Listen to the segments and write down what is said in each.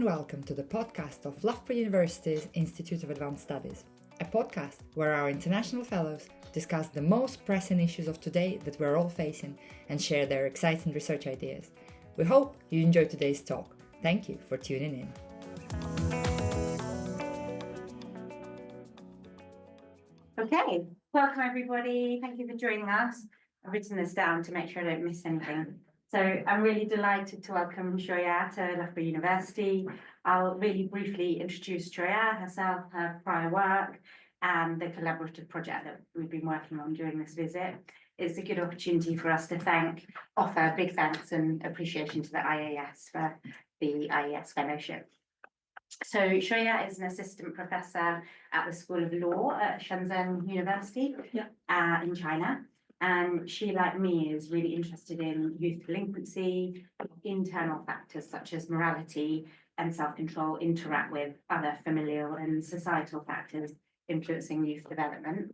and welcome to the podcast of Loughborough University's Institute of Advanced Studies, a podcast where our international fellows discuss the most pressing issues of today that we're all facing and share their exciting research ideas. We hope you enjoyed today's talk. Thank you for tuning in. Okay, welcome everybody. Thank you for joining us. I've written this down to make sure I don't miss anything. So I'm really delighted to welcome Xiaoya to Loughborough University. I'll really briefly introduce Xiaoya herself, her prior work, and the collaborative project that we've been working on during this visit. It's a good opportunity for us to offer big thanks and appreciation to the IAS for the IAS Fellowship. So Xiaoya is an assistant professor at the School of Law at Shenzhen University in China. And she, like me, is really interested in youth delinquency, internal factors such as morality and self-control interact with other familial and societal factors influencing youth development.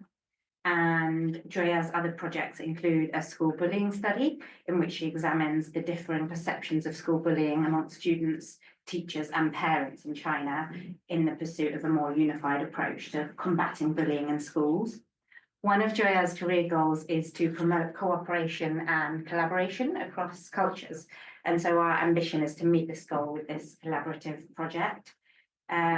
And Xiaoya's other projects include a school bullying study in which she examines the differing perceptions of school bullying amongst students, teachers and parents in China in the pursuit of a more unified approach to combating bullying in schools. One of Xiaoya's career goals is to promote cooperation and collaboration across cultures. And so our ambition is to meet this goal with this collaborative project.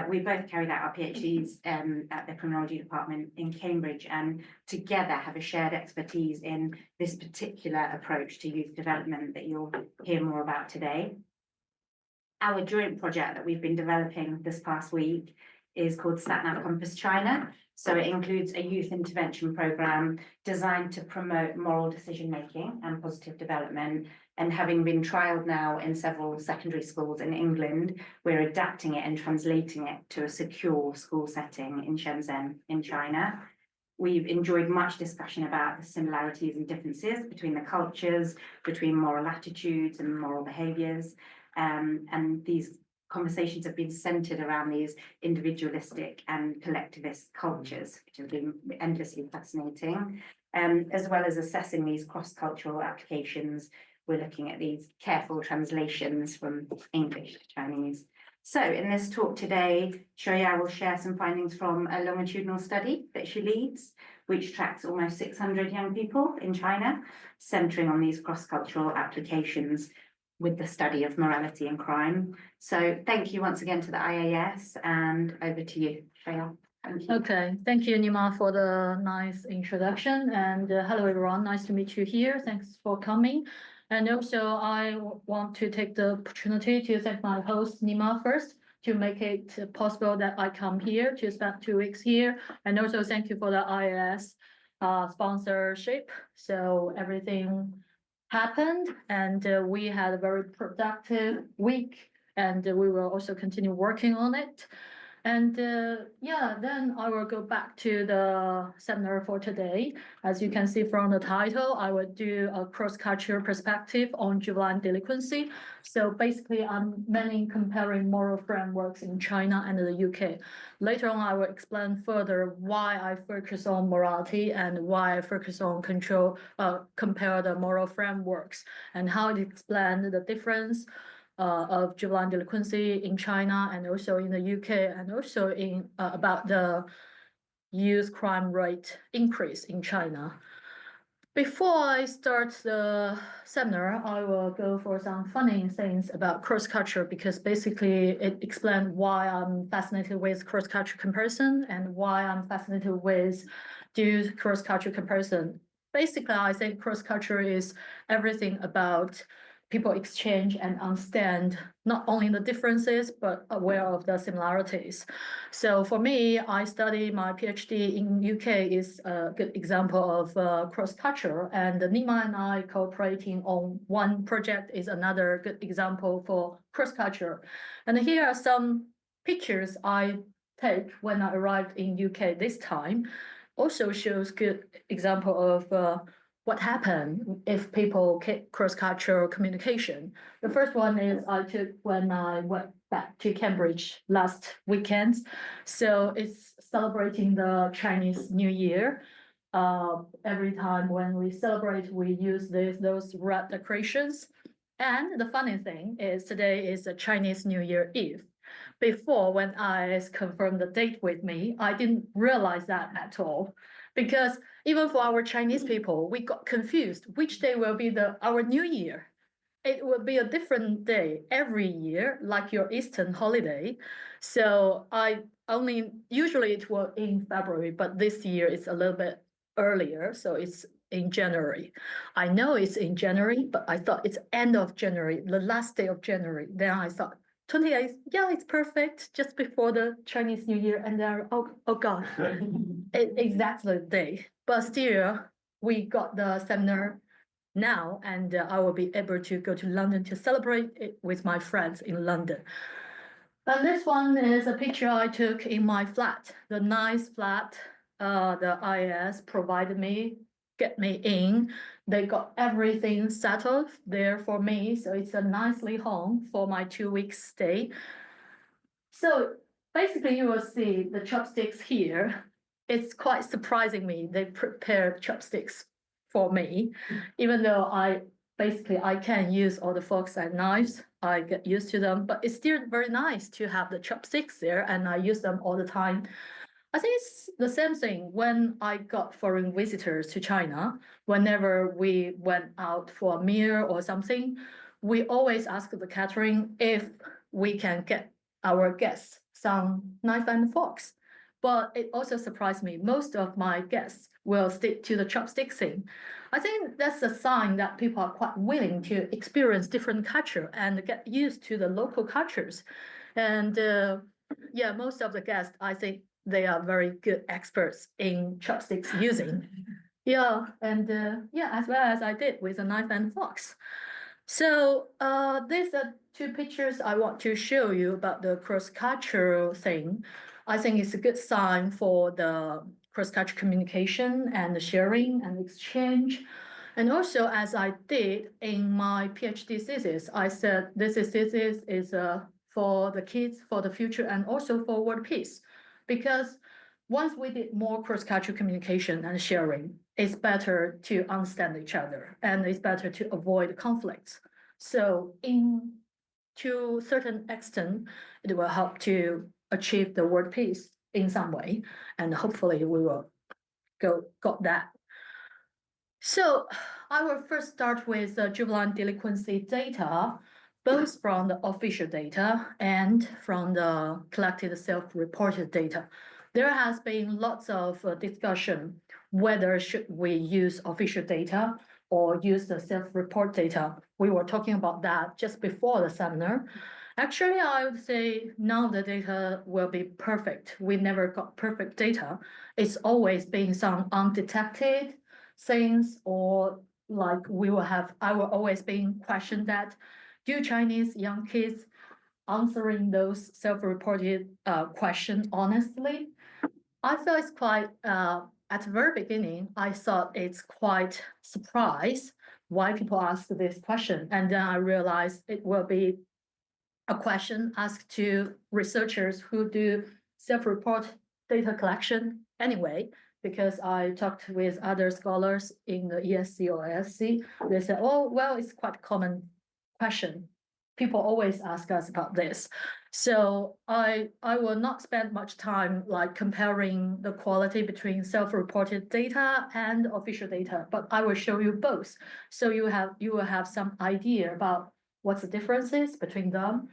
We both carried out our PhDs at the criminology department in Cambridge and together have a shared expertise in this particular approach to youth development that you'll hear more about today. Our joint project that we've been developing this past week is called SatNav Compass China. So it includes a youth intervention program designed to promote moral decision-making and positive development. And having been trialled now in several secondary schools in England, we're adapting it and translating it to a secure school setting in Shenzhen in China. We've enjoyed much discussion about the similarities and differences between the cultures, between moral attitudes and moral behaviours. And these conversations have been centred around these individualistic and collectivist cultures, which have been endlessly fascinating, as well as assessing these cross-cultural applications. We're looking at these careful translations from English to Chinese. So in this talk today, Xiaoya will share some findings from a longitudinal study that she leads, which tracks almost 600 young people in China, centering on these cross-cultural applications with the study of morality and crime. So thank you once again to the IAS, and over to you, Xiaoya. Thank you. Okay, thank you, Nima, for the nice introduction. And hello, everyone. Nice to meet you here. Thanks for coming. And also, I want to take the opportunity to thank my host, Nima, first, to make it possible that I come here to spend 2 weeks here. And also, thank you for the IAS sponsorship. So everything happened and we had a very productive week and we will also continue working on it. And then I will go back to the seminar for today. As you can see from the title, I will do a cross-cultural perspective on juvenile delinquency. So basically, I'm mainly comparing moral frameworks in China and the UK. Later on, I will explain further why I focus on morality and why I focus on compare the moral frameworks and how it explains the difference of juvenile delinquency in China and also in the UK, and also in about the youth crime rate increase in China. Before I start the seminar, I will go for some funny things about cross-culture because basically it explains why I'm fascinated with cross-culture comparison and why I'm fascinated with do cross-culture comparison. Basically, I think cross-culture is everything about people exchange and understand not only the differences, but aware of the similarities. So for me, I study my PhD in UK is a good example of cross-culture, and Nima and I cooperating on one project is another good example for cross-culture. And here are some pictures I take when I arrived in UK this time. Also shows good example of what happened if people keep cross-cultural communication. The first one is I took when I went back to Cambridge last weekend. So it's celebrating the Chinese New Year. Every time when we celebrate, we use those red decorations. And the funny thing is today is a Chinese New Year Eve. before when I confirmed the date with me, I didn't realize that at all. Because even for our Chinese people, we got confused which day will be our New Year. It will be a different day every year, like your Eastern holiday. So usually it was in February, but this year it's a little bit earlier. So it's in January. I know it's in January, but I thought it's end of January, the last day of January. Then I thought 28th, yeah, it's perfect, just before the Chinese New Year. And then, oh God, exactly the day. But still, we got the seminar now, and I will be able to go to London to celebrate it with my friends in London. And this one is a picture I took in my flat, the nice flat the IAS provided me, get me in. They got everything settled there for me, so it's a nicely home for my 2 week stay. So basically you will see the chopsticks here. It's quite surprising me. They prepared chopsticks for me, even though I can use all the forks and knives. I get used to them, but it's still very nice to have the chopsticks there, and I use them all the time. I think it's the same thing when I got foreign visitors to China. Whenever we went out for a meal or something, we always ask the catering if we can get our guests some knife and forks. But it also surprised me. Most of my guests will stick to the chopstick thing. I think that's a sign that people are quite willing to experience different culture and get used to the local cultures. And yeah, most of the guests, I think they are very good experts in chopsticks using. Yeah, and yeah, as well as I did with a knife and forks. So these are two pictures I want to show you about the cross-cultural thing. I think it's a good sign for the cross-cultural communication and the sharing and exchange. And also, as I did in my PhD thesis, I said this thesis is for the kids, for the future, and also for world peace. Because once we did more cross-cultural communication and sharing, it's better to understand each other, and it's better to avoid conflicts. So to a certain extent, it will help to achieve the world peace in some way, and hopefully we will got that. So I will first start with the juvenile delinquency data, both from the official data and from the collected self-reported data. There has been lots of discussion whether should we use official data or use the self-report data. We were talking about that just before the seminar. Actually, I would say now the data will be perfect. We never got perfect data. It's always been some undetected things, or like I will always be questioned that, do Chinese young kids answering those self-reported questions honestly? I thought it's quite, at the very beginning, I thought it's quite surprised why people ask this question. And then I realized it will be a question asked to researchers who do self-report data collection anyway, because I talked with other scholars in the ESC or SC. They said, oh, well, it's quite a common question. People always ask us about this. So I will not spend much time like comparing the quality between self-reported data and official data, but I will show you both. So you will have some idea about what's the differences between them.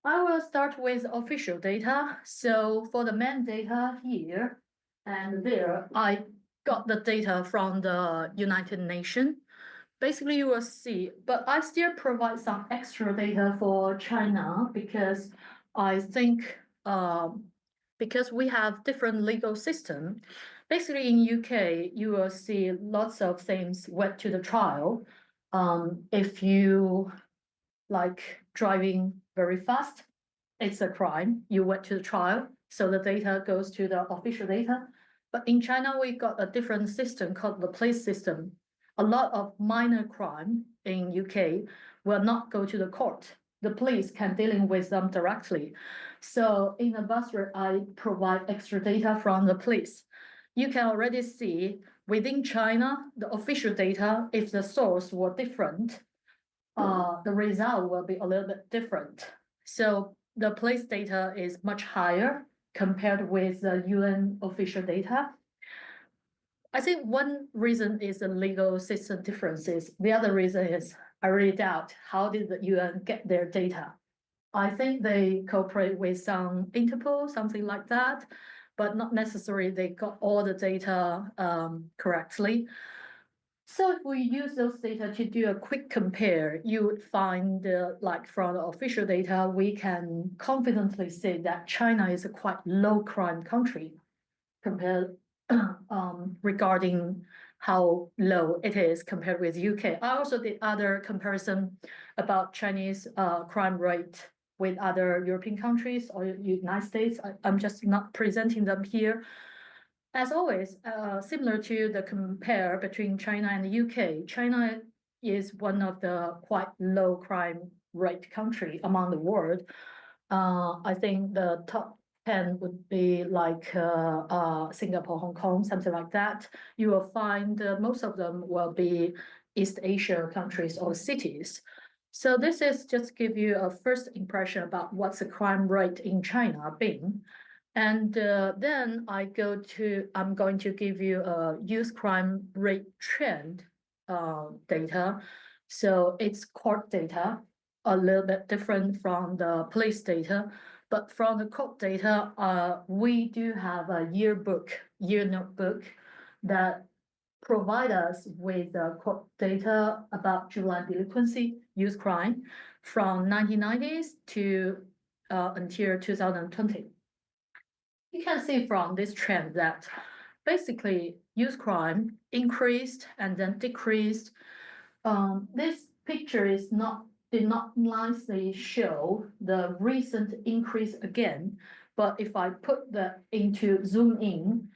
I will start with official data. So for the main data here and there, I got the data from the United Nations. Basically, you will see, but I still provide some extra data for China because I think because we have different legal system. Basically, in UK, you will see lots of things went to the trial. If you like driving very fast, it's a crime. You went to the trial, so the data goes to the official data. But in China, we got a different system called the police system. A lot of minor crime in UK will not go to the court. The police can dealing with them directly. So in the bursary, I provide extra data from the police. You can already see within China, the official data, if the source were different, the result will be a little bit different. So the place data is much higher compared with the UN official data. I think one reason is the legal system differences. The other reason is I really doubt how did the UN get their data. I think they cooperate with some Interpol, something like that, but not necessarily they got all the data correctly. So if we use those data to do a quick compare, you would find like from the official data, we can confidently say that China is a quite low crime country compared regarding how low it is compared with UK. I also did other comparison about Chinese crime rate with other European countries or United States. I'm just not presenting them here. As always, similar to the compare between China and the UK, China is one of the quite low crime rate country among the world. I think the top 10 would be like Singapore, Hong Kong, something like that. You will find most of them will be East Asia countries or cities. So this is just give you a first impression about what's the crime rate in China been. And then I'm going to give you a youth crime rate trend data. So it's court data, a little bit different from the police data. But from the court data, we do have a year notebook that provide us with court data about juvenile delinquency, youth crime from 1990s to until 2020. You can see from this trend that basically youth crime increased and then decreased. This picture did not nicely show the recent increase again, but if I put that into zoom in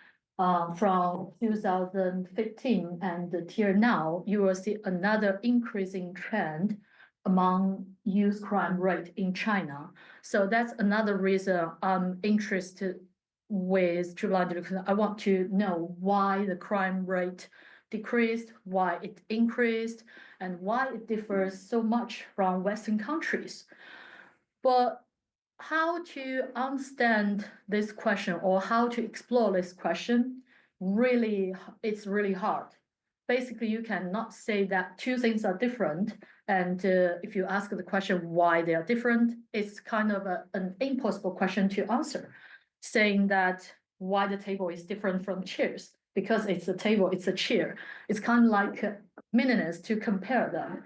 from 2015 and till now, you will see another increasing trend among youth crime rate in China. So that's another reason I'm interested with juvenile delinquency. I want to know why the crime rate decreased, why it increased, and why it differs so much from Western countries. But how to understand this question or how to explore this question, it's really hard. Basically, you cannot say that two things are different. And if you ask the question why they are different, it's kind of an impossible question to answer. Saying that why the table is different from chairs, because it's a table, it's a chair. It's kind of like meaningless to compare them.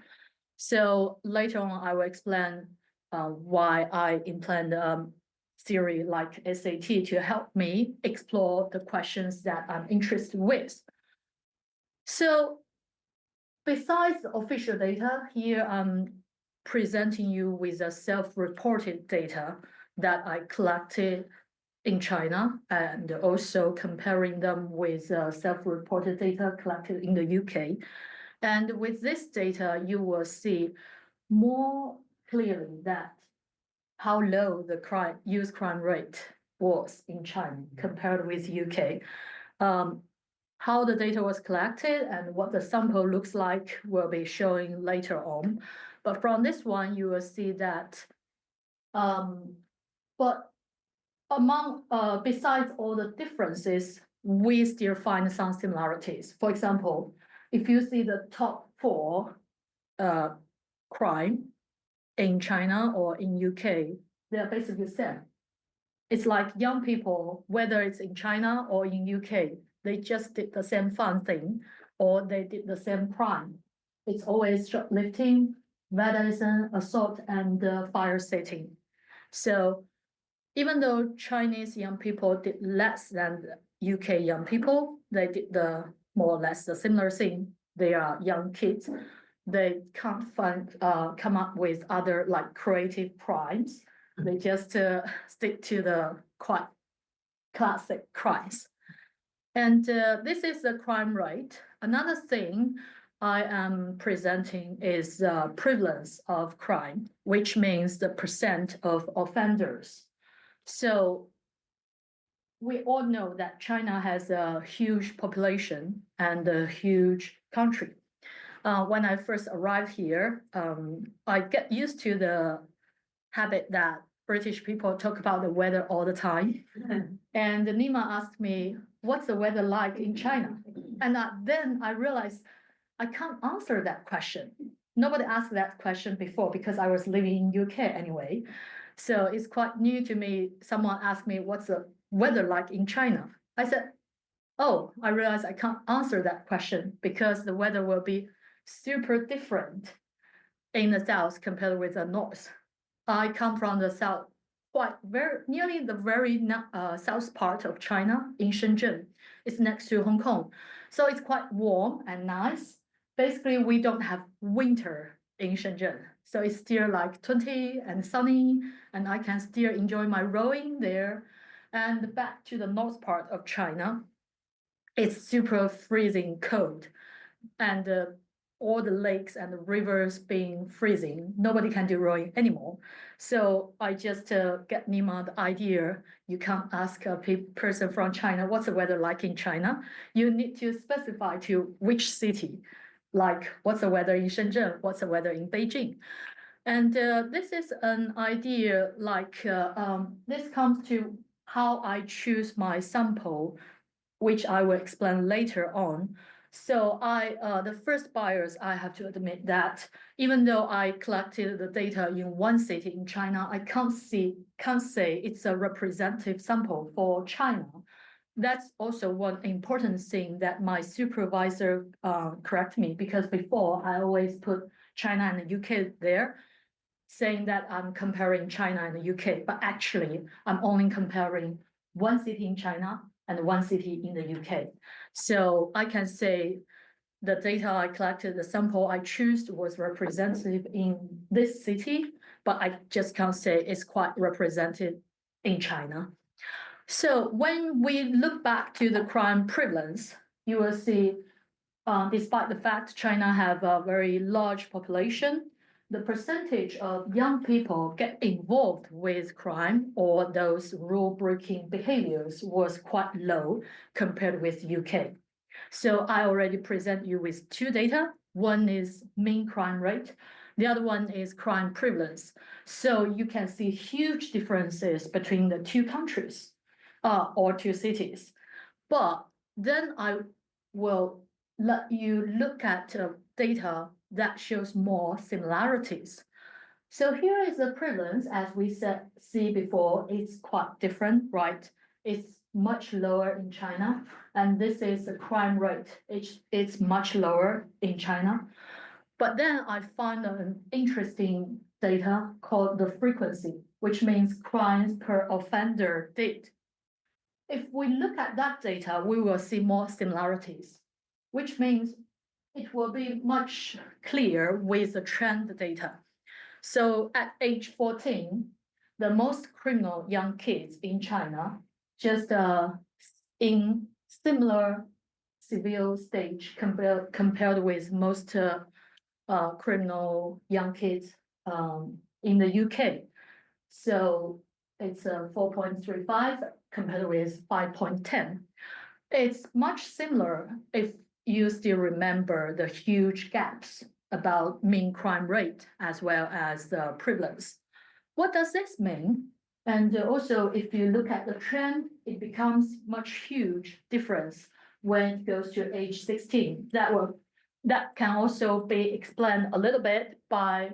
So later on, I will explain why I implement theory like SAT to help me explore the questions that I'm interested with. So besides the official data, here I'm presenting you with a self-reported data that I collected in China and also comparing them with self-reported data collected in the UK. And with this data, you will see more clearly that how low the youth crime rate was in China compared with UK. How the data was collected and what the sample looks like will be showing later on. But from this one, you will see that, but among, besides all the differences, we still find some similarities. For example, if you see the top 4 crime in China or in UK, they're basically the same. It's like young people, whether it's in China or in UK, they just did the same fun thing or they did the same crime. It's always shoplifting, vandalism, assault, and fire setting. So even though Chinese young people did less than UK young people, they did the more or less the similar thing. They are young kids. They can't come up with other like creative crimes. They just stick to the quite classic crimes. And this is the crime rate. Another thing I am presenting is prevalence of crime, which means the percent of offenders. So we all know that China has a huge population and a huge country. When I first arrived here, I get used to the habit that British people talk about the weather all the time. And Nima asked me, what's the weather like in China? And then I realized I can't answer that question. Nobody asked that question before because I was living in UK anyway. So it's quite new to me. Someone asked me, what's the weather like in China? I said, oh, I realized I can't answer that question because the weather will be super different in the south compared with the north. I come from the south, nearly the very south part of China in Shenzhen. It's next to Hong Kong. So it's quite warm and nice. Basically, we don't have winter in Shenzhen. So it's still like 20 and sunny, and I can still enjoy my rowing there. And back to the north part of China, it's super freezing cold. And all the lakes and the rivers being freezing, nobody can do rowing anymore. So I just get Nima the idea, you can't ask a person from China, what's the weather like in China? You need to specify to which city, like what's the weather in Shenzhen, what's the weather in Beijing. And this is an idea like, this comes to how I choose my sample, which I will explain later on. So the first buyers, I have to admit that even though I collected the data in one city in China, I can't say it's a representative sample for China. That's also one important thing that my supervisor correct me, because before I always put China and the UK there, saying that I'm comparing China and the UK, but actually I'm only comparing one city in China and one city in the UK. So I can say the data I collected, the sample I chose was representative in this city, but I just can't say it's quite represented in China. So when we look back to the crime prevalence, you will see, despite the fact China have a very large population, the percentage of young people get involved with crime or those rule-breaking behaviors was quite low compared with UK. So I already present you with two data. One is mean crime rate. The other one is crime prevalence. So you can see huge differences between the two countries or two cities. But then I will let you look at data that shows more similarities. So here is the prevalence, as we see before, it's quite different, right? It's much lower in China, and this is the crime rate. It's much lower in China. But then I found an interesting data called the frequency, which means crimes per offender did. If we look at that data, we will see more similarities, which means it will be much clearer with the trend data. So at age 14, the most criminal young kids in China, just in similar severe stage compared with most criminal young kids in the UK. So it's 4.35 compared with 5.10. It's much similar if you still remember the huge gaps about mean crime rate as well as the prevalence. What does this mean? And also, if you look at the trend, it becomes much huge difference when it goes to age 16. That can also be explained a little bit by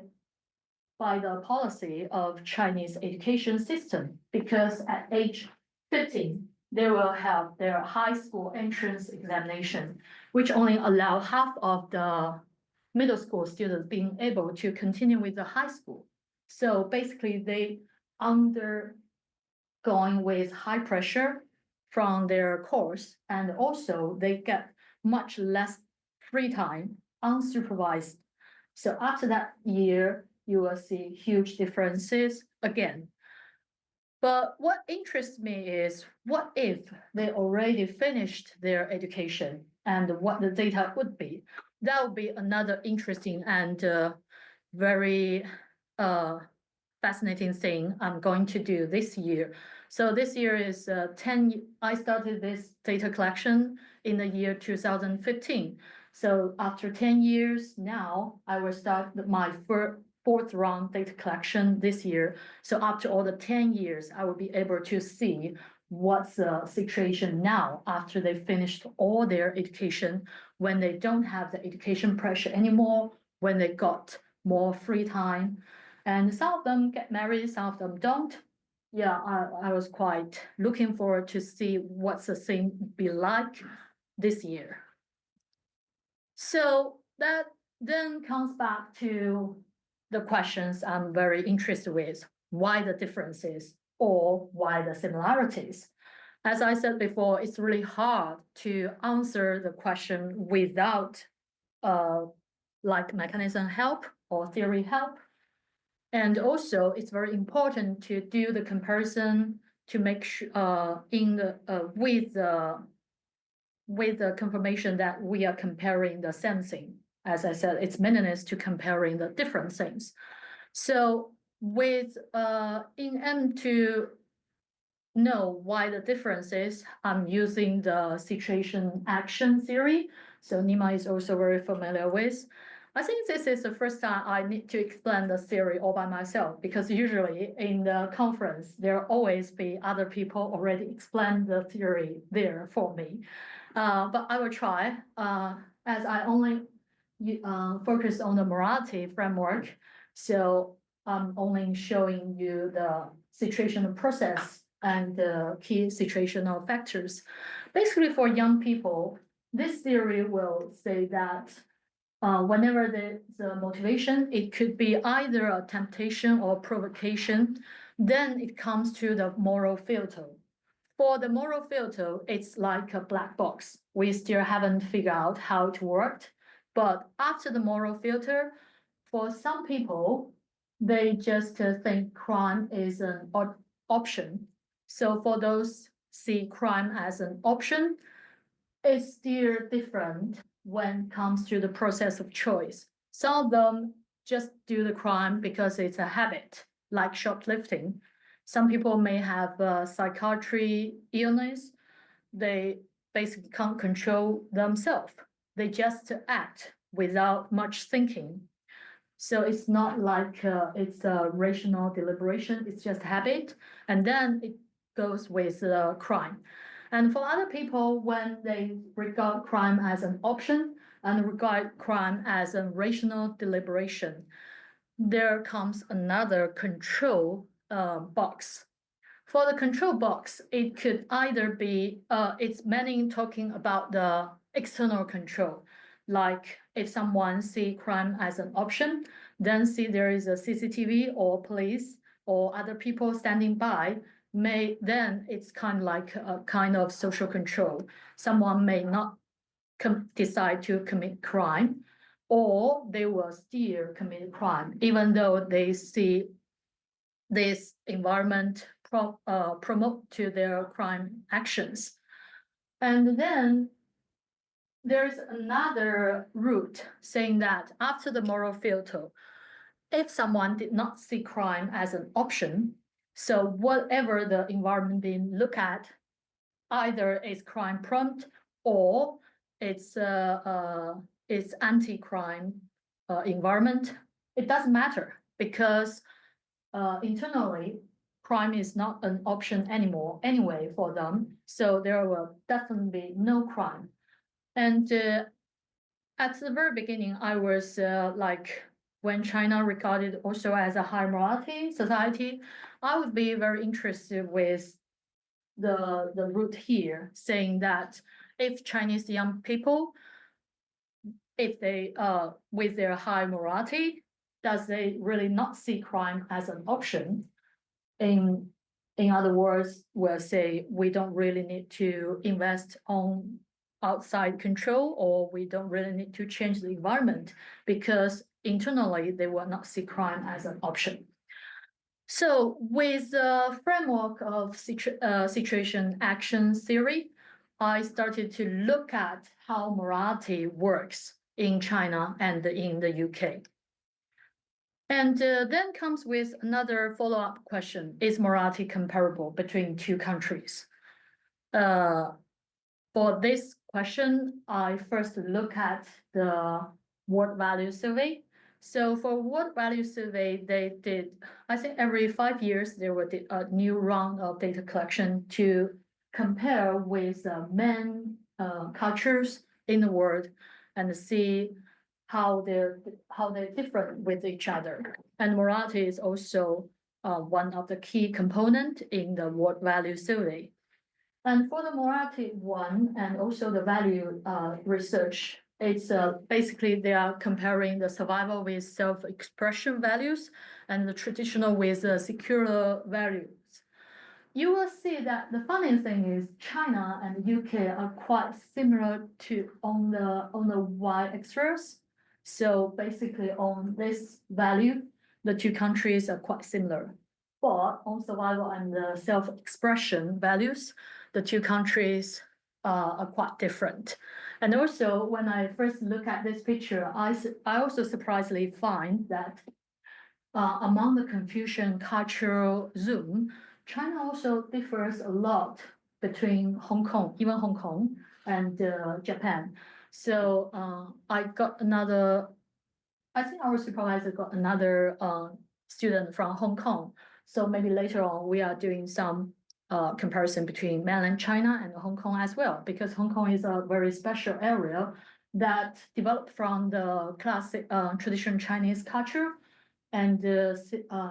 the policy of Chinese education system, because at age 15, they will have their high school entrance examination, which only allow half of the middle school students being able to continue with the high school. So basically they undergoing with high pressure from their course, and also they get much less free time, unsupervised. So after that year, you will see huge differences again. But what interests me is, what if they already finished their education and what the data would be? That would be another interesting and very fascinating thing I'm going to do this year. So this year is I started this data collection in the year 2015. So after 10 years now, I will start my fourth round data collection this year. So after all the 10 years, I will be able to see what's the situation now after they finished all their education, when they don't have the education pressure anymore, when they got more free time. And some of them get married, some of them don't. Yeah, I was quite looking forward to see what's the thing be like this year. So that then comes back to the questions I'm very interested with. Why the differences or why the similarities? As I said before, it's really hard to answer the question without like mechanism help or theory help. And also it's very important to do the comparison to make sure with the confirmation that we are comparing the same thing. As I said, it's meaningless to comparing the different things. So with in M to know why the difference is, I'm using the situation action theory. So Nima is also very familiar with. I think this is the first time I need to explain the theory all by myself, because usually in the conference, there always be other people already explain the theory there for me. But I will try, as I only focus on the morality framework. So I'm only showing you the situational process and the key situational factors. Basically, for young people, this theory will say that whenever there's a motivation, it could be either a temptation or provocation, then it comes to the moral filter. For the moral filter, it's like a black box. We still haven't figured out how it worked. But after the moral filter, for some people, they just think crime is an option. So for those see crime as an option, it's still different when it comes to the process of choice. Some of them just do the crime because it's a habit, like shoplifting. Some people may have a psychiatry illness. They basically can't control themselves. They just act without much thinking. So it's not like it's a rational deliberation, it's just habit. And then it goes with crime. And for other people, when they regard crime as an option and regard crime as a rational deliberation, there comes another control box. For the control box, it could either be, it's mainly talking about the external control. Like if someone see crime as an option, then see there is a CCTV or police or other people standing by, then it's kind of like a kind of social control. Someone may not decide to commit crime, or they will still commit crime, even though they see this environment promote to their crime actions. And then there's another route saying that after the moral filter, if someone did not see crime as an option, so whatever the environment being looked at, either is crime prompt or it's anti-crime environment, it doesn't matter, because internally, crime is not an option anymore anyway for them. So there will definitely be no crime. And at the very beginning, I was like, when China regarded also as a high morality society, I would be very interested with the route here, saying that if Chinese young people, if they with their high morality, does they really not see crime as an option? In other words, we'll say we don't really need to invest on outside control, or we don't really need to change the environment, because internally they will not see crime as an option. So with the framework of situation action theory, I started to look at how morality works in China and in the UK. And then comes with another follow-up question: is morality comparable between two countries? For this question, I first look at the World Value Survey. So for World Value Survey, they did, I think every 5 years, there were a new round of data collection to compare with main cultures in the world and see how they're different with each other. And morality is also one of the key component in the World Value Survey. And for the morality one and also the value research, it's basically they are comparing the survival with self-expression values and the traditional with secular values. You will see that the funny thing is China and UK are quite similar to on the y-axis. So basically on this value, the two countries are quite similar. But on survival and the self-expression values, the two countries are quite different. And also, when I first look at this picture, I also surprisingly find that among the Confucian cultural zone, China also differs a lot between Hong Kong, even Hong Kong, and Japan. So I think our supervisor got another student from Hong Kong. So maybe later on, we are doing some comparison between mainland China and Hong Kong as well, because Hong Kong is a very special area that developed from the classic traditional Chinese culture and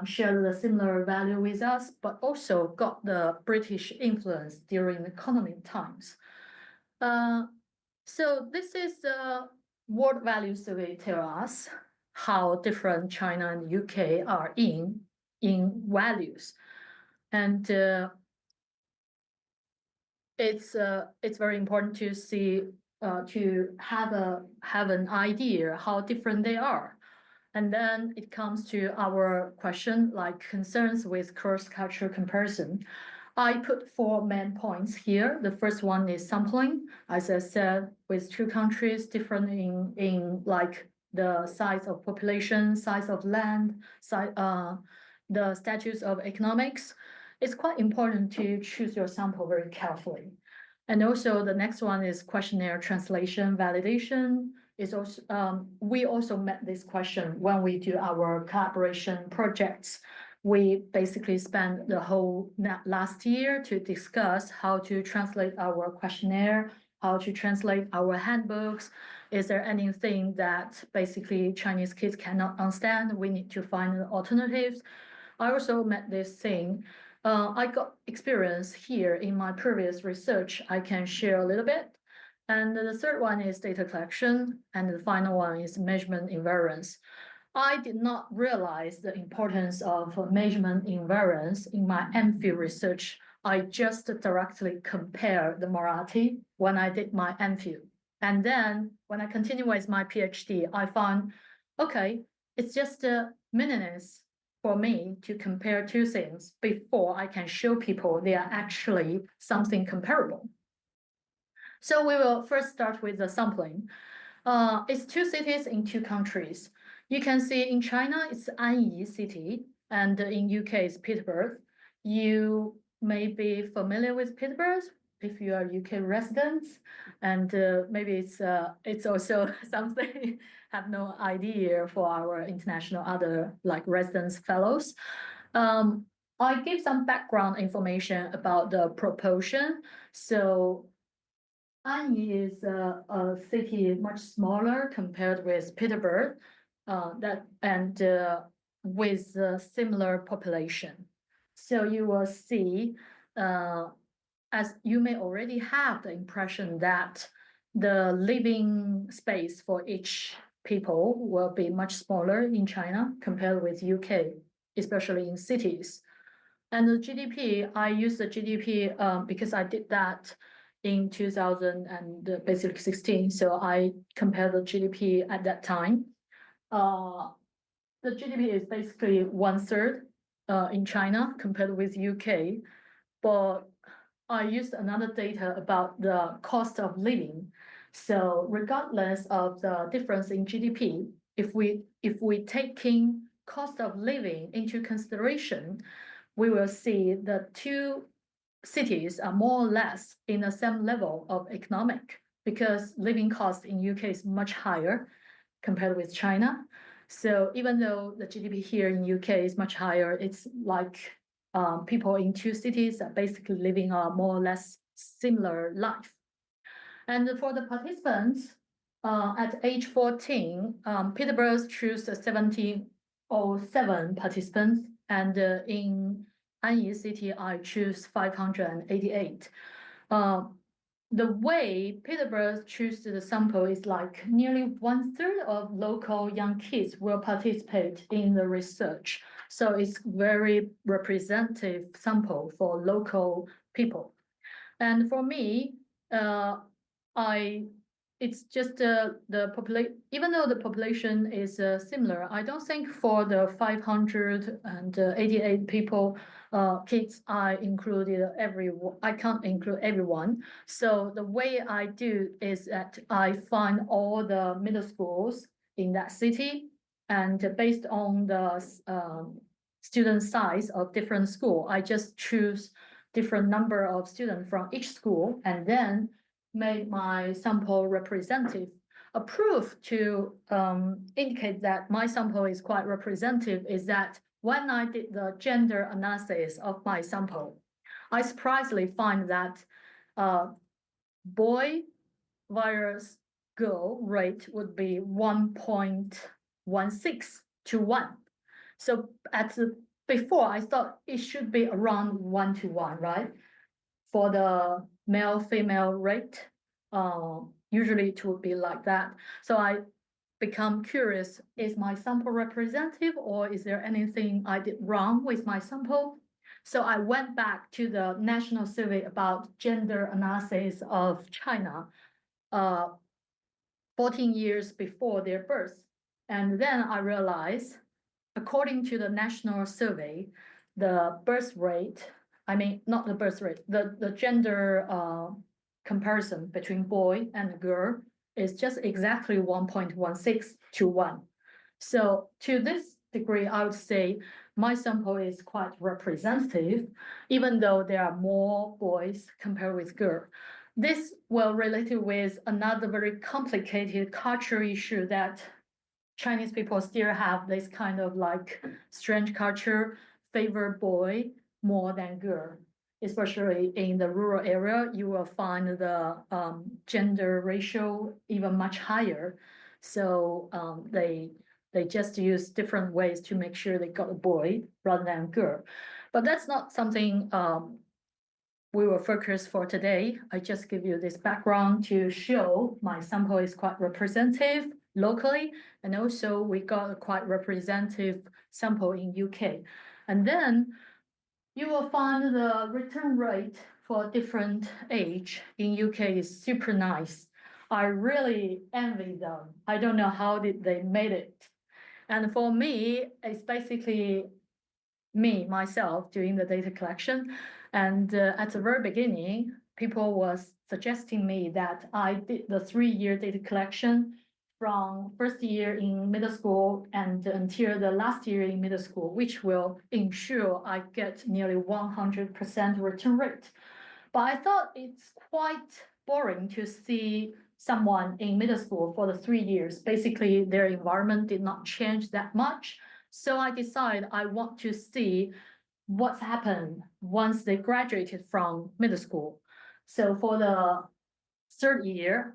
share the similar value with us, but also got the British influence during the colonial times. So this is the World Value Survey tell us how different China and UK are in values. And it's very important to see to have an idea how different they are. And then it comes to our question like concerns with cross-cultural comparison. I put 4 main points here. The first one is sampling, as I said, with 2 countries different in like the size of population, size of land, the status of economics. It's quite important to choose your sample very carefully. And also the next one is questionnaire translation validation. Is also we also met this question when we do our collaboration projects. We basically spent the whole last year to discuss how to translate our questionnaire, how to translate our handbooks. Is there anything that basically Chinese kids cannot understand? We need to find alternatives. I also met this thing. I got experience here in my previous research. I can share a little bit. And the third one is data collection. And the final one is measurement invariance. I did not realize the importance of measurement invariance in my MPhil research. I just directly compare the morality when I did my MPhil. And then when I continue with my PhD, I found, okay, it's just meaningless for me to compare 2 things before I can show people they are actually something comparable. So we will first start with the sampling. It's 2 cities in 2 countries. You can see in China, it's Anyi city, and in UK, it's Peterborough. You may be familiar with Peterborough if you are UK residents, and maybe it's also something have no idea for our international other like residents fellows. I give some background information about the proportion. So Anyi is a city much smaller compared with Peterborough, with a similar population. So you will see, as you may already have the impression that the living space for each people will be much smaller in China compared with UK, especially in cities. And the GDP, I use the GDP because I did that in 2016. So I compared the GDP at that time. The GDP is basically 1/3 in China compared with UK, but I used another data about the cost of living. So regardless of the difference in GDP, if we taking cost of living into consideration, we will see the 2 cities are more or less in the same level of economic, because living cost in UK is much higher compared with China. So even though the GDP here in UK is much higher, it's like people in two cities are basically living a more or less similar life. And for the participants, at age 14, Peterborough chose 1707 participants, and in Anyi City, I choose 588. The way Peterborough choose the sample is like nearly 1/3 of local young kids will participate in the research. So it's very representative sample for local people. And for me, it's just the population, even though the population is similar, I don't think for the 588 people, kids, I can't include everyone. So the way I do is that I find all the middle schools in that city, and based on the student size of different school, I just choose different number of students from each school, and then made my sample representative. A proof to indicate that my sample is quite representative is that when I did the gender analysis of my sample, I surprisingly find that boy versus girl rate would be 1.16 to 1. So before I thought it should be around 1 to 1, right? For the male-female rate, usually it would be like that. So I become curious, is my sample representative, or is there anything I did wrong with my sample? So I went back to the national survey about gender analysis of China 14 years before their birth. And then I realized, according to the national survey, the birth rate, not the birth rate, the gender comparison between boy and girl is just exactly 1.16 to 1. So to this degree, I would say my sample is quite representative, even though there are more boys compared with girls. This will relate with another very complicated cultural issue that Chinese people still have this kind of like strange culture, favor boy more than girl. Especially in the rural area, you will find the gender ratio even much higher. So they just use different ways to make sure they got a boy rather than a girl. But that's not something we will focus for today. I just give you this background to show my sample is quite representative locally, and also we got a quite representative sample in UK. And then you will find the return rate for different age in UK is super nice. I really envy them. I don't know how did they made it. And for me, it's basically myself doing the data collection. And at the very beginning, people was suggesting me that I did the 3-year data collection from first year in middle school and until the last year in middle school, which will ensure I get nearly 100% return rate. But I thought it's quite boring to see someone in middle school for the 3 years. Basically, their environment did not change that much. So I decided I want to see what's happened once they graduated from middle school. So for the 3rd year,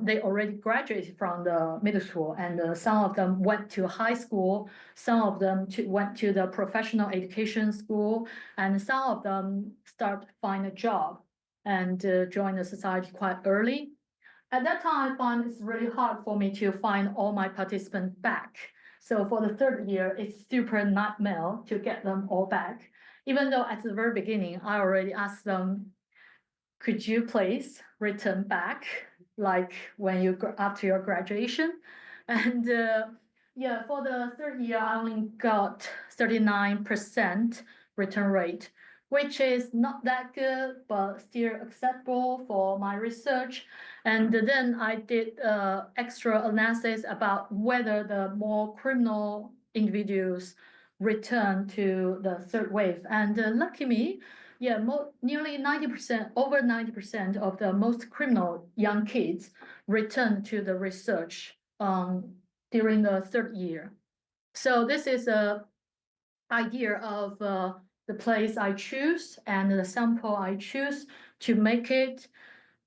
they already graduated from the middle school, and some of them went to high school, some of them went to the professional education school, and some of them start find a job and join the society quite early. At that time, I found it's really hard for me to find all my participants back. So for the 3rd year, it's super nightmare to get them all back. Even though at the very beginning, I already asked them, could you please return back, like when you after your graduation? And yeah, for the 3rd year, I only got 39% return rate, which is not that good, but still acceptable for my research. And then I did extra analysis about whether the more criminal individuals return to the 3rd wave. And lucky me, yeah, nearly 90%, over 90% of the most criminal young kids return to the research during the third year. So this is a idea of the place I choose and the sample I choose to make it,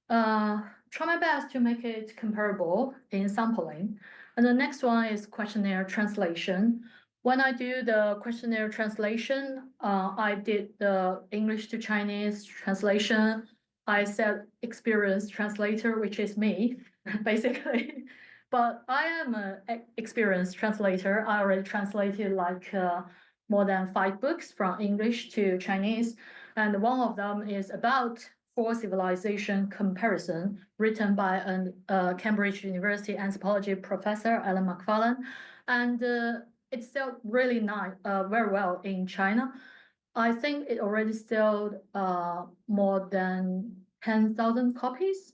try my best to make it comparable in sampling. And the next one is questionnaire translation. When I do the questionnaire translation, I did the English to Chinese translation. I said experienced translator, which is me, basically. But I am an experienced translator. I already translated like more than 5 books from English to Chinese. And one of them is about For Civilization Comparison, written by a Cambridge University anthropology professor, Alan McFarlane. And it sold really nice, very well in China. I think it already sold more than 10,000 copies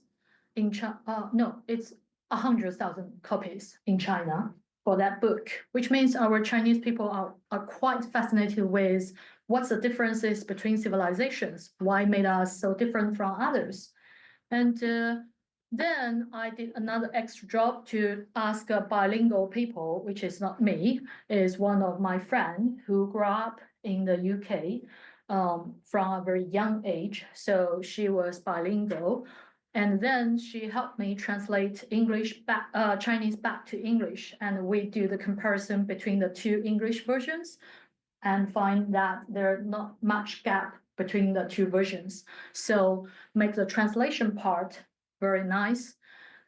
in China. No, it's 100,000 copies in China for that book, which means our Chinese people are quite fascinated with what's the differences between civilizations, why made us so different from others. And then I did another extra job to ask bilingual people, which is not me, is one of my friends who grew up in the UK from a very young age. So she was bilingual. And then she helped me translate Chinese back to English. And we do the comparison between the 2 English versions and find that there's not much gap between the 2 versions. So make the translation part very nice.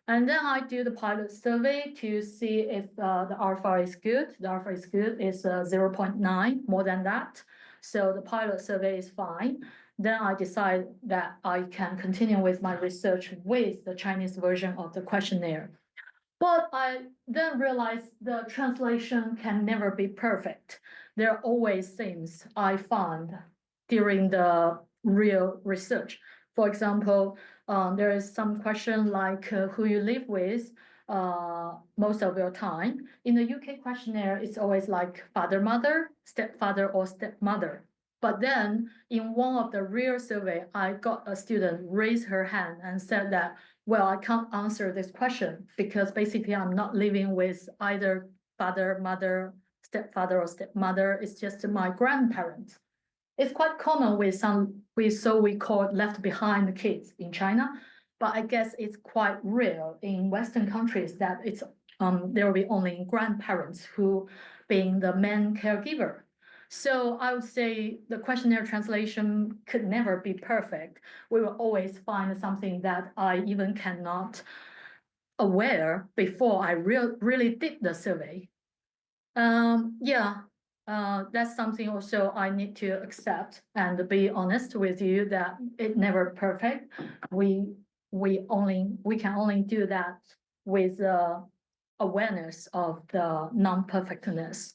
And then I do the pilot survey to see if the alpha is good. The alpha is good, is 0.9, more than that. So the pilot survey is fine. Then I decide that I can continue with my research with the Chinese version of the questionnaire. But I then realized the translation can never be perfect. There are always things I found during the real research. For example, there is some question like who you live with most of your time. In the UK questionnaire, it's always like father, mother, stepfather, or stepmother. But then in one of the real survey, I got a student raise her hand and said that, well, I can't answer this question because basically I'm not living with either father, mother, stepfather, or stepmother. It's just my grandparents. It's quite common with so we call it left behind kids in China, but I guess it's quite rare in Western countries that it's there will be only grandparents who being the main caregiver. So I would say the questionnaire translation could never be perfect. We will always find something that I even cannot aware before I really did the survey. That's something also I need to accept and be honest with you that it never perfect. We can only do that with awareness of the non-perfectness.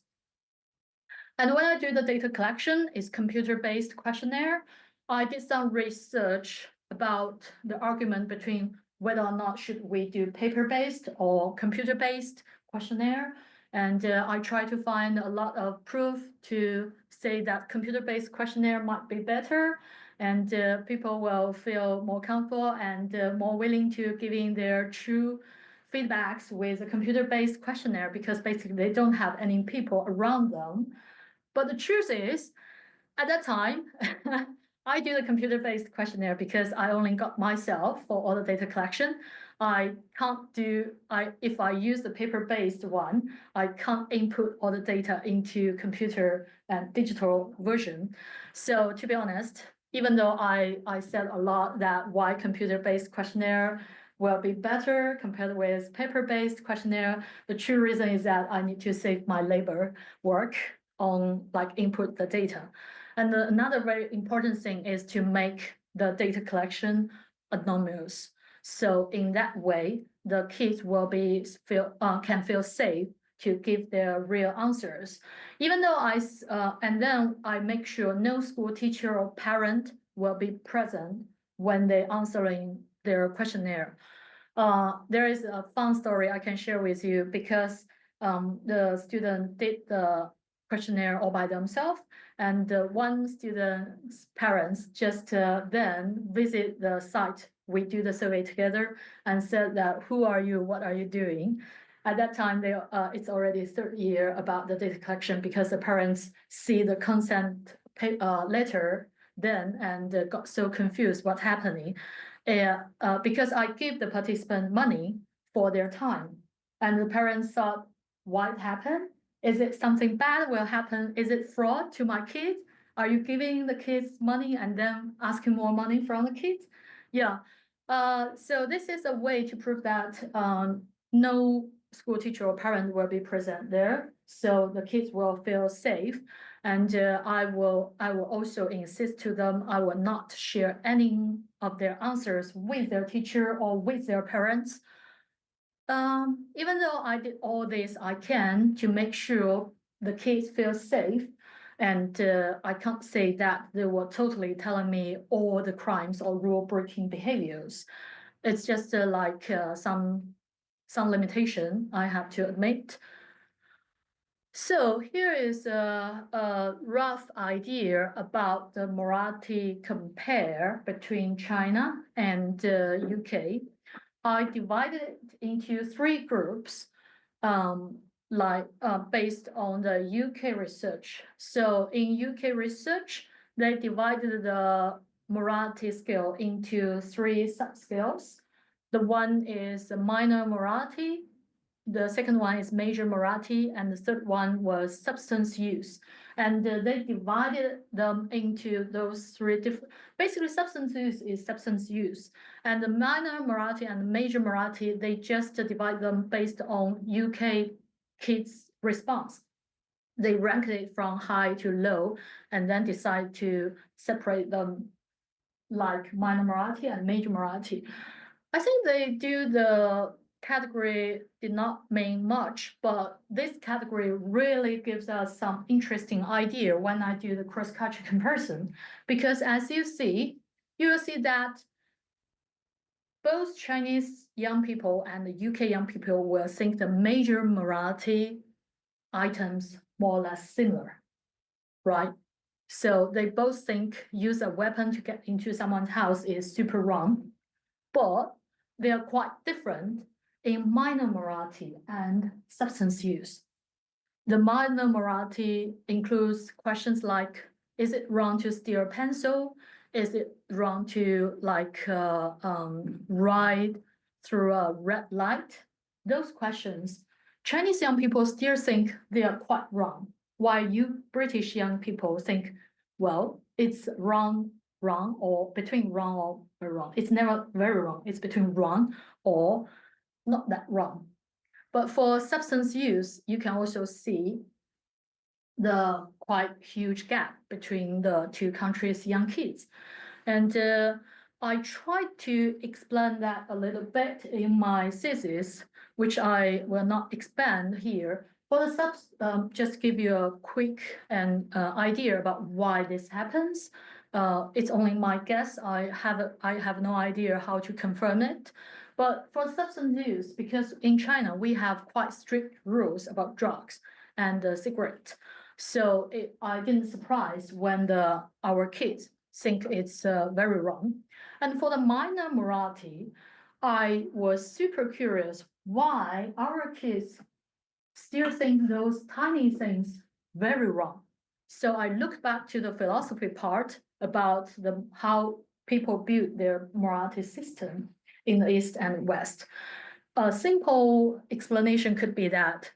And when I do the data collection, it's computer-based questionnaire. I did some research about the argument between whether or not should we do paper-based or computer-based questionnaire. And I try to find a lot of proof to say that computer-based questionnaire might be better, and people will feel more comfortable and more willing to giving their true feedbacks with a computer-based questionnaire because basically they don't have any people around them. But the truth is, at that time, I do the computer-based questionnaire because I only got myself for all the data collection. I can't do, if I use the paper-based one, I can't input all the data into computer and digital version. So to be honest, even though I said a lot that why computer-based questionnaire will be better compared with paper-based questionnaire, the true reason is that I need to save my labor work on like input the data. And another very important thing is to make the data collection anonymous. So in that way, the kids will can feel safe to give their real answers. Even though and then I make sure no school teacher or parent will be present when they answering their questionnaire. There is a fun story I can share with you because the student did the questionnaire all by themselves, and one student's parents just then visit the site. We do the survey together and said that, who are you? What are you doing? At that time, it's already third year about the data collection because the parents see the consent letter then and got so confused what's happening. Because I give the participant money for their time, and the parents thought, what happened? Is it something bad will happen? Is it fraud to my kids? Are you giving the kids money and then asking more money from the kids? Yeah. So this is a way to prove that no school teacher or parent will be present there, so the kids will feel safe. And I will also insist to them I will not share any of their answers with their teacher or with their parents. Even though I did all this I can to make sure the kids feel safe, and I can't say that they were totally telling me all the crimes or rule breaking behaviors. It's just some limitation I have to admit. So here is a rough idea about the morality compare between China and UK. I divided it into 3 groups, based on the UK research. So in UK research, they divided the morality scale into 3 subscales. The one is the minor morality, the second one is major morality, and the third one was substance use. And they divided them into those 3 different. Basically, substance use is substance use, and the minor morality and the major morality, they just divide them based on UK kids' response. They ranked it from high to low, and then decide to separate them like minor morality and major morality. I think they do the category did not mean much, but this category really gives us some interesting idea when I do the cross-cultural comparison, because as you will see that both Chinese young people and the UK young people will think the major morality items more or less similar, right? So they both think use a weapon to get into someone's house is super wrong, but they are quite different in minor morality and substance use. The minor morality includes questions like, is it wrong to steal a pencil? Is it wrong to ride through a red light? Those questions, Chinese young people still think they are quite wrong, while you British young people think, well, it's wrong, or between wrong or wrong. It's never very wrong. It's between wrong or not that wrong. But for substance use, you can also see the quite huge gap between the 2 countries' young kids. And I tried to explain that a little bit in my thesis, which I will not expand here. For the just give you a quick idea about why this happens. It's only my guess. I have no idea how to confirm it. But for substance use, because in China we have quite strict rules about drugs and cigarettes, so I didn't surprise when our kids think it's very wrong. And for the minor morality, I was super curious why our kids still think those tiny things very wrong. So I looked back to the philosophy part about how people build their morality system in the East and West. A simple explanation could be that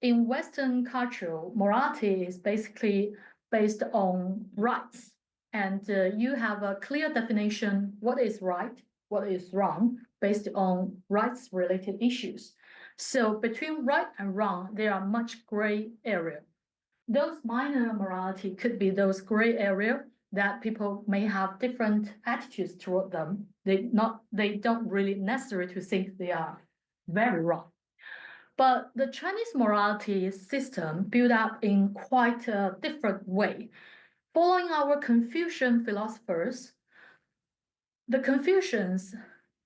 in Western culture, morality is basically based on rights. And you have a clear definition what is right, what is wrong, based on rights-related issues. So between right and wrong, there are much gray area. Those minor morality could be those gray area that people may have different attitudes toward them. They don't really necessarily to think they are very wrong. But the Chinese morality system built up in quite a different way. Following our Confucian philosophers, the Confucians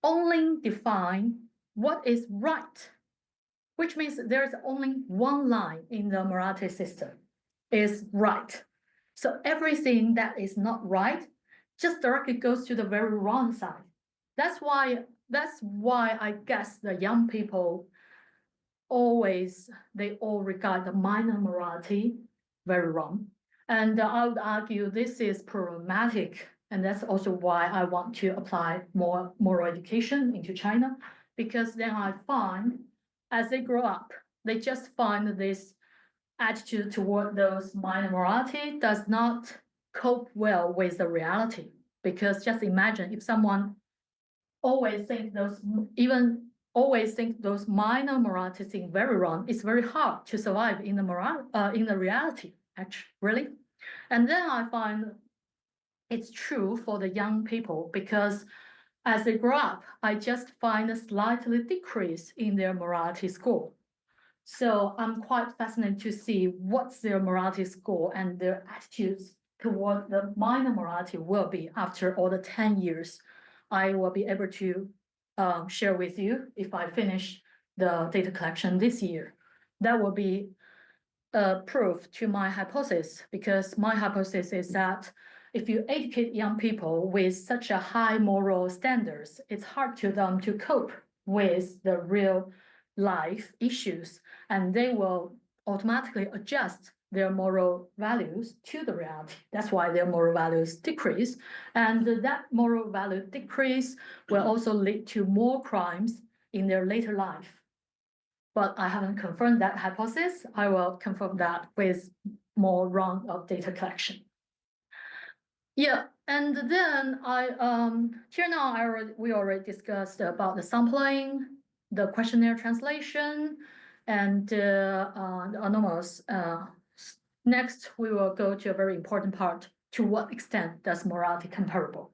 only define what is right, which means there's only one line in the morality system, is right. So everything that is not right just directly goes to the very wrong side. That's why I guess the young people they all regard the minor morality very wrong. And I would argue this is problematic. And that's also why I want to apply more moral education into China, because then I find as they grow up, they just find this attitude toward those minor morality does not cope well with the reality. Because just imagine if someone always think those minor morality things very wrong, it's very hard to survive in the reality, actually, really. And then I find it's true for the young people, because as they grow up, I just find a slightly decrease in their morality score. So I'm quite fascinated to see what's their morality score and their attitudes toward the minor morality will be after all the 10 years. I will be able to share with you if I finish the data collection this year. That will be proof to my hypothesis, because my hypothesis is that if you educate young people with such a high moral standards, it's hard to them to cope with the real life issues, and they will automatically adjust their moral values to the reality. That's why their moral values decrease. And that moral value decrease will also lead to more crimes in their later life. But I haven't confirmed that hypothesis. I will confirm that with more round of data collection. Yeah, and then here now we already discussed about the sampling, the questionnaire translation, and the anomalous. Next, we will go to a very important part: to what extent does morality comparable?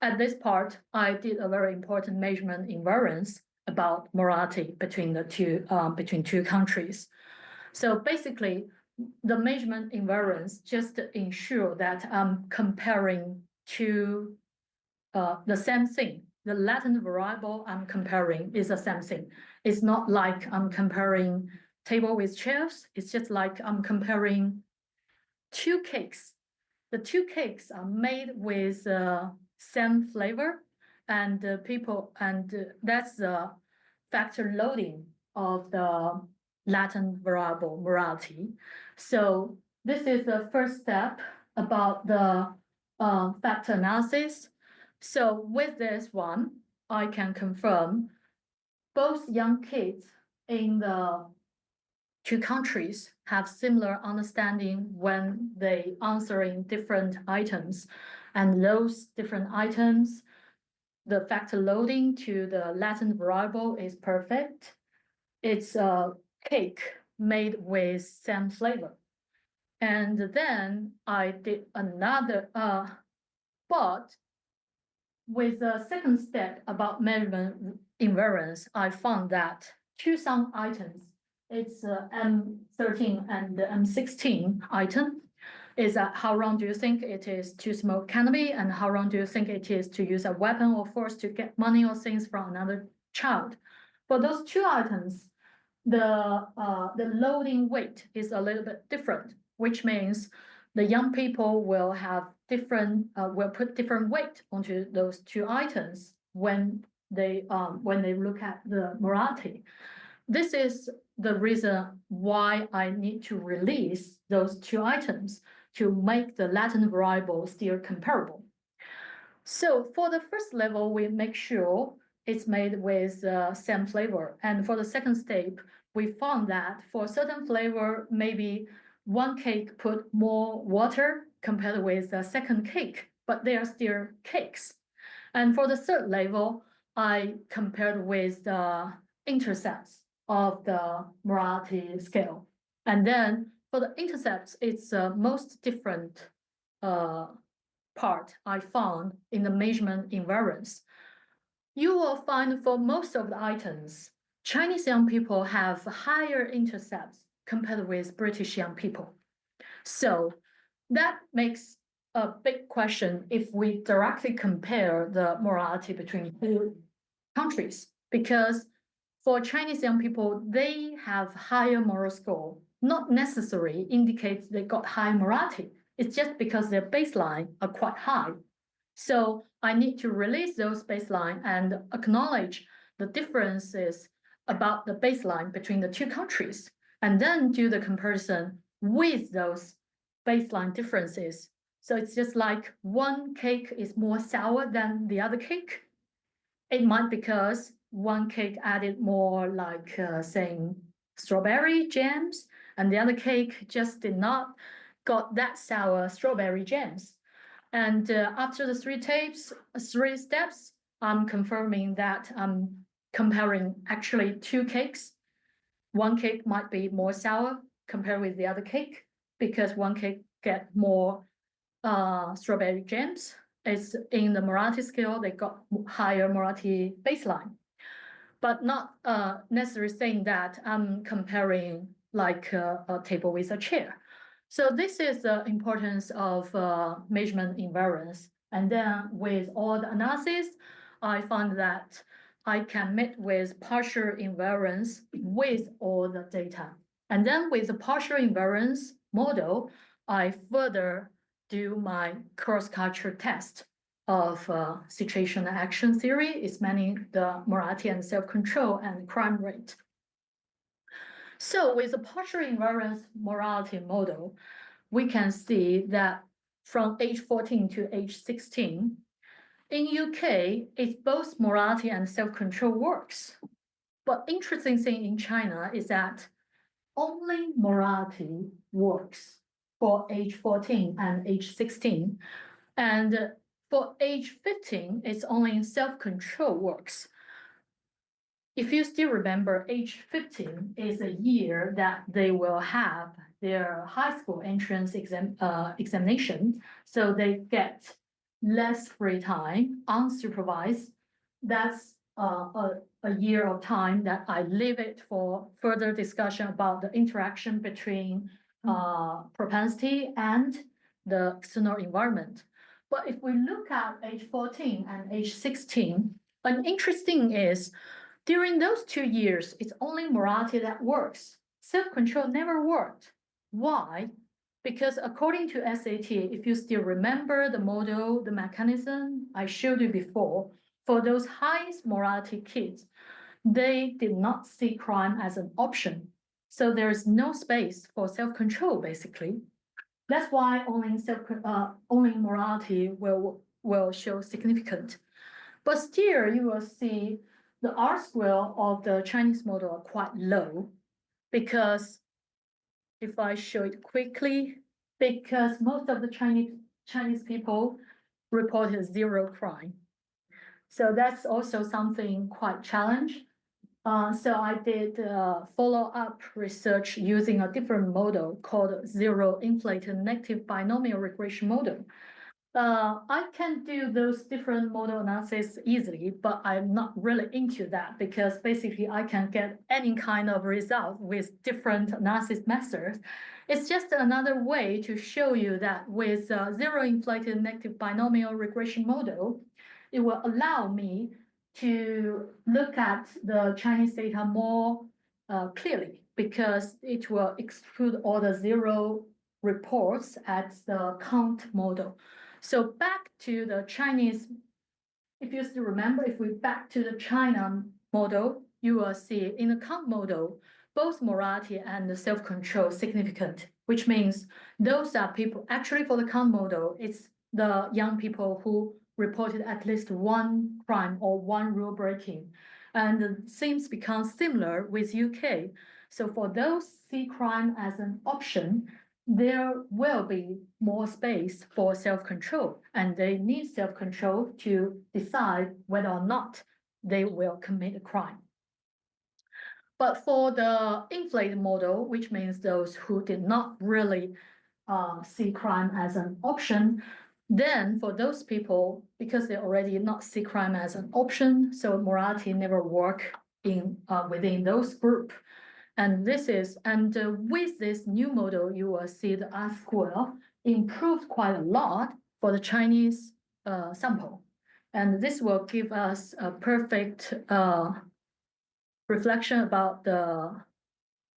At this part, I did a very important measurement in variance about morality between two countries. So basically, the measurement invariance just ensure that I'm comparing to the same thing. The latent variable I'm comparing is the same thing. It's not like I'm comparing table with chairs. It's just like I'm comparing two cakes. The two cakes are made with same flavor, and that's the factor loading of the latent variable morality. So this is the first step about the factor analysis. So with this one, I can confirm both young kids in the two countries have similar understanding when they answering different items, and those different items, the factor loading to the latent variable is perfect. It's a cake made with same flavor. And then I did another, but with the second step about measurement invariance, I found that some items, it's M13 and M16 item, is that how wrong do you think it is to smoke cannabis, and how wrong do you think it is to use a weapon or force to get money or things from another child? For those two items, the loading weight is a little bit different, which means the young people will have will put different weight onto those two items when they look at the morality. This is the reason why I need to release those two items to make the latent variable still comparable. So for the first level, we make sure it's made with same flavor. And for the second step, we found that for certain flavor, maybe one cake put more water compared with the second cake, but they are still cakes. And for the third level, I compared with the intercepts of the morality scale. And then for the intercepts, it's the most different part I found in the measurement invariance. You will find for most of the items, Chinese young people have higher intercepts compared with British young people. So that makes a big question if we directly compare the morality between two countries, because for Chinese young people, they have higher moral score, not necessarily indicates they got high morality. It's just because their baseline are quite high. So I need to release those baseline and acknowledge the differences about the baseline between the two countries, and then do the comparison with those baseline differences. So it's just like one cake is more sour than the other cake. It might because one cake added more like saying strawberry jams, and the other cake just did not got that sour strawberry jams. And after the three steps, I'm confirming that I'm comparing actually two cakes. One cake might be more sour compared with the other cake because one cake get more strawberry jams. It's in the Marathi scale, they got higher Marathi baseline. But not necessarily saying that I'm comparing like a table with a chair. So this is the importance of measurement invariance. And then with all the analysis, I found that I can meet with partial invariance with all the data. And then with the partial invariance model, I further do my cross-culture test of situation and action theory, examining the morality and self-control and crime rate. So with the partial invariance morality model, we can see that from age 14 to age 16, in UK, it's both morality and self-control works. But interesting thing in China is that only morality works for age 14 and age 16. And for age 15, it's only self-control works. If you still remember, age 15 is a year that they will have their high school entrance examination. So they get less free time, unsupervised. That's a year of time that I leave it for further discussion about the interaction between propensity and the external environment. But if we look at age 14 and age 16, an interesting is during those 2 years, it's only morality that works. Self-control never worked. Why? Because according to SAT, if you still remember the model, the mechanism I showed you before, for those highest morality kids, they did not see crime as an option. So there is no space for self-control, basically. That's why only morality will show significant. But still, you will see the R-square of the Chinese model are quite low, because if I show it quickly, because most of the Chinese people reported zero crime. So that's also something quite challenging. So I did follow-up research using a different model called zero inflated negative binomial regression model. I can do those different model analysis easily, but I'm not really into that because basically I can get any kind of result with different analysis methods. It's just another way to show you that with zero inflated negative binomial regression model, it will allow me to look at the Chinese data more clearly, because it will exclude all the zero reports at the count model. So back to the Chinese, if you still remember, if we back to the China model, you will see in the count model, both morality and the self-control significant, which means those are people, actually for the count model, it's the young people who reported at least one crime or one rule breaking. And the things become similar with UK. So for those see crime as an option, there will be more space for self-control, and they need self-control to decide whether or not they will commit a crime. But for the inflated model, which means those who did not really see crime as an option, then for those people, because they already not see crime as an option, so morality never work in within those group. And this is, and with this new model, you will see the R-square improved quite a lot for the Chinese sample. And this will give us a perfect reflection about the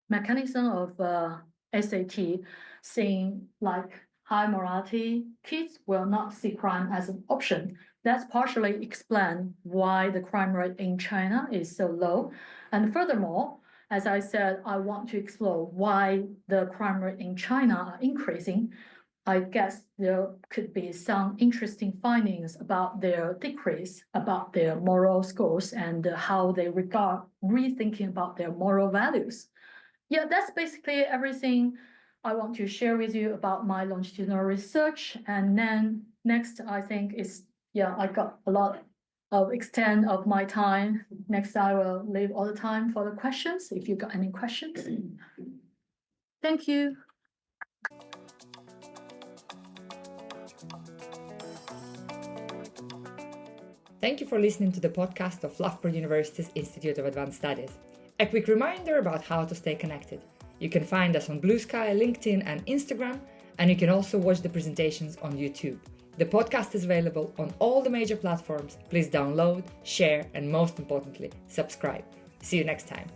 mechanism of SAT, seeing like high morality, kids will not see crime as an option. That's partially explain why the crime rate in China is so low. And furthermore, as I said, I want to explore why the crime rate in China are increasing. I guess there could be some interesting findings about their decrease, about their moral scores, and how they regard rethinking about their moral values. Yeah, that's basically everything I want to share with you about my longitudinal research. And then next, I think is, I got a lot of extent of my time. Next, I will leave all the time for the questions, if you got any questions. Thank you. Thank you for listening to the podcast of Loughborough University's Institute of Advanced Studies. A quick reminder about how to stay connected. You can find us on Blue Sky, LinkedIn and Instagram, and you can also watch the presentations on YouTube. The podcast is available on all the major platforms. Please download, share, and most importantly, subscribe. See you next time.